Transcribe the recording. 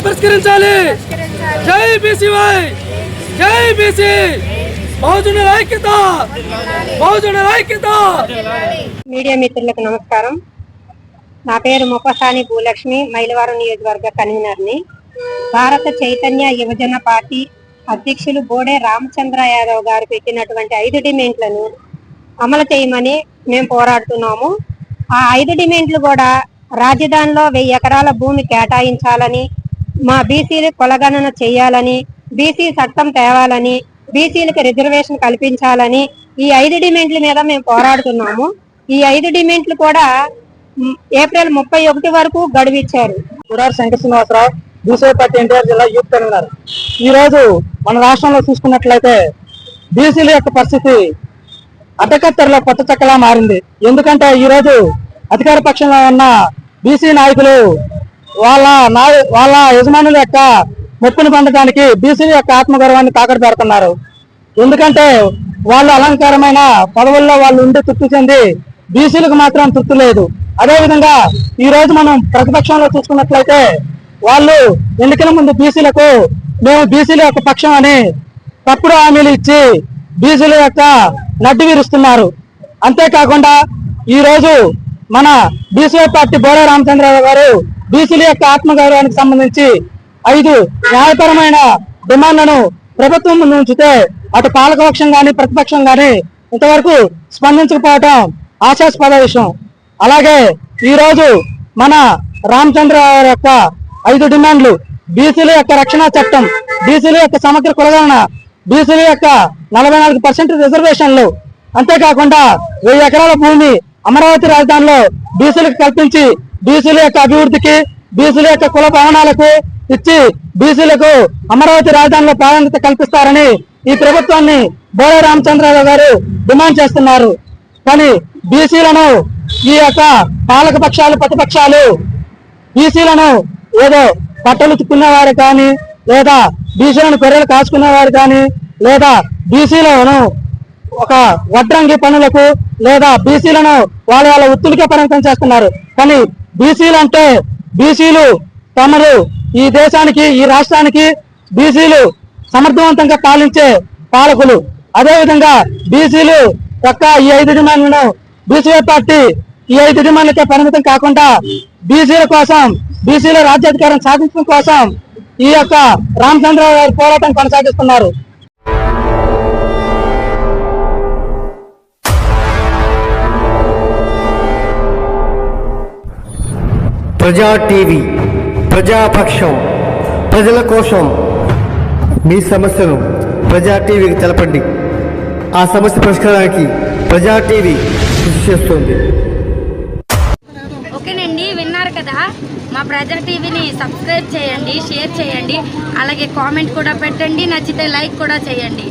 పరిష్కరించాలి. జై బీసీవై, జై బీసీ, బహుజనుల ఐక్యత, బహుజనుల ఐక్యత. మీడియా మిత్రులకు నమస్కారం. నా పేరు ముప్పసాని భూలక్ష్మి, మైలవరం నియోజకవర్గ కన్వీనర్ని. భారత చైతన్య యువజన పార్టీ అధ్యక్షులు బోడే రామచంద్ర యాదవ్ గారు పెట్టినటువంటి 5 డిమాండ్లను అమలు చేయమని మేము పోరాడుతున్నాము. ఆ 5 డిమాండ్లు కూడా రాజధానిలో 1000 ఎకరాల భూమి కేటాయించాలని, మా బీసీలు కులగణన చేయాలని, బీసీ చట్టం తేవాలని, బీసీలకు రిజర్వేషన్ కల్పించాలని ఈ 5 డిమాండ్ల మీద మేము పోరాడుతున్నాము. ఈ 5 డిమాండ్లు కూడా ఏప్రిల్ 31 వరకు గడువిచ్చారు. శంకర్ శ్రీనివాసరావు, బీసీ పార్టీ ఎన్టీఆర్ జిల్లా యూత్ కన్వీనర్. ఈ రోజు మన రాష్ట్రంలో చూసుకున్నట్లయితే బీసీల యొక్క పరిస్థితి అడ్డకత్తెరలో కొత్త చెక్కలా మారింది. ఎందుకంటే ఈ రోజు అధికార పక్షంలో ఉన్న బీసీ నాయకులు వాళ్ళ యజమానుల యొక్క మొప్పును పొందడానికి బీసీల యొక్క ఆత్మగౌరవాన్ని తాకట్టు పెడుతున్నారు. ఎందుకంటే వాళ్ళు అలంకారమైన పదవుల్లో వాళ్ళు ఉండి తృప్తి చెంది బీసీలకు మాత్రం తృప్తి లేదు. అదేవిధంగా ఈ రోజు మనం ప్రతిపక్షంలో చూసుకున్నట్లయితే వాళ్ళు ఎన్నికల ముందు బీసీలకు మేము బీసీల యొక్క పక్షం అని తప్పుడు హామీలు ఇచ్చి బీసీల యొక్క నడ్డి విరుస్తున్నారు. అంతేకాకుండా ఈ రోజు మన బీసీ పార్టీ బోడే రామచంద్రరావు గారు బీసీల యొక్క ఆత్మగౌరవానికి సంబంధించి 5 న్యాయపరమైన డిమాండ్లను ప్రభుత్వం ముందు ఉంచితే అటు పాలకపక్షం గాని ప్రతిపక్షం గాని ఇంతవరకు స్పందించకపోవటం ఆశాస్పద విషయం. అలాగే ఈ రోజు మన రామచంద్రరావు యొక్క 5 డిమాండ్లు: బీసీల యొక్క రక్షణ చట్టం, బీసీల యొక్క సమగ్ర కులగణన, బీసీల యొక్క 44% రిజర్వేషన్లు, అంతేకాకుండా 1000 ఎకరాల భూమి అమరావతి రాజధానిలో బీసీలకు కల్పించి బీసీల యొక్క అభివృద్ధికి, బీసీల యొక్క కుల భవనాలకు ఇచ్చి బీసీలకు అమరావతి రాజధానిలో ప్రాధాన్యత కల్పిస్తారని ఈ ప్రభుత్వాన్ని బోడే రామచంద్రరావు గారు డిమాండ్ చేస్తున్నారు. కానీ బీసీలను ఈ యొక్క పాలక పక్షాలు ప్రతిపక్షాలు బీసీలను ఏదో పట్టలు తిక్కునేవారు కానీ, లేదా బీసీలను గొర్రెలు కాచుకునేవారు కానీ, లేదా బీసీలను ఒక వడ్రంగి పనులకు, లేదా బీసీలను వాళ్ళ వృత్తులకే పరిమితం చేస్తున్నారు. కానీ బీసీలు అంటే బీసీలు తమరు ఈ దేశానికి, ఈ రాష్ట్రానికి బీసీలు సమర్థవంతంగా పాలించే పాలకులు. అదేవిధంగా బీసీలు యొక్క ఈ 5 డిమాండ్లను బీసీ పార్టీ ఈ 5 డిమాండ్లకే పరిమితం కాకుండా బీసీల కోసం, బీసీల రాజ్యాధికారం సాధించడం కోసం ఈ యొక్క రామచంద్రరావు గారి పోరాటం కొనసాగిస్తున్నారు. ప్రజా టీవీ, ప్రజాపక్షం, ప్రజల కోసం. మీ సమస్యను ప్రజా టీవీకి తెలపండి. ఆ సమస్య పరిష్కారానికి ప్రజా టీవీ కృషి చేస్తుంది. ఓకేనండి, విన్నారు కదా. మా ప్రజా టీవీని సబ్స్క్రైబ్ చేయండి, షేర్ చేయండి, అలాగే కామెంట్ కూడా పెట్టండి, నచ్చితే లైక్ కూడా చేయండి.